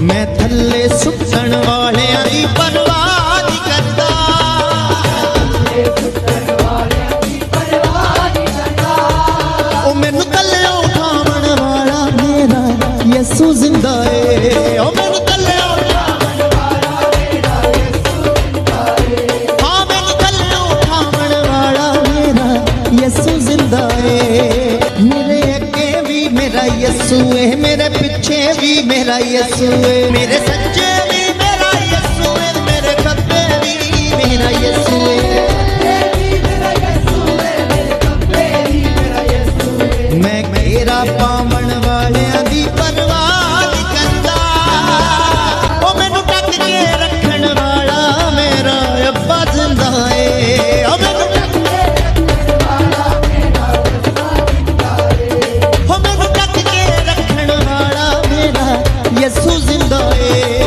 मैं थल्ले सुटण वालियां दी परवाह नहीं करदा, ओ मैनू थल्ले उठावण वाला मेरा यसू जिंदा है, ओ मैनू थल्ले उठावण वाला मेरा यसू जिंदा है, हाँ मैनू थल्ले उठावण वाला मेरा यसू जिंदा है। मेरे अगे भी मेरा यसू है, मेरे पीछे भी मेरा यसू है, मेरे सच्चे भी मेरा यसू है, मेरे खब्बे भी मेरा यसू है, मैं घेरा पावण वालियां दी परवाह नहीं करदा, ओ मैनू ढक के रखण वाला मेरा अब्बा जिंदा है, ओ मैनू ढक के रखण वाला मेरा अब्बा जिंदा है, ओ मैनू ढक के रखण वाला मेरा यसू जिंदा है।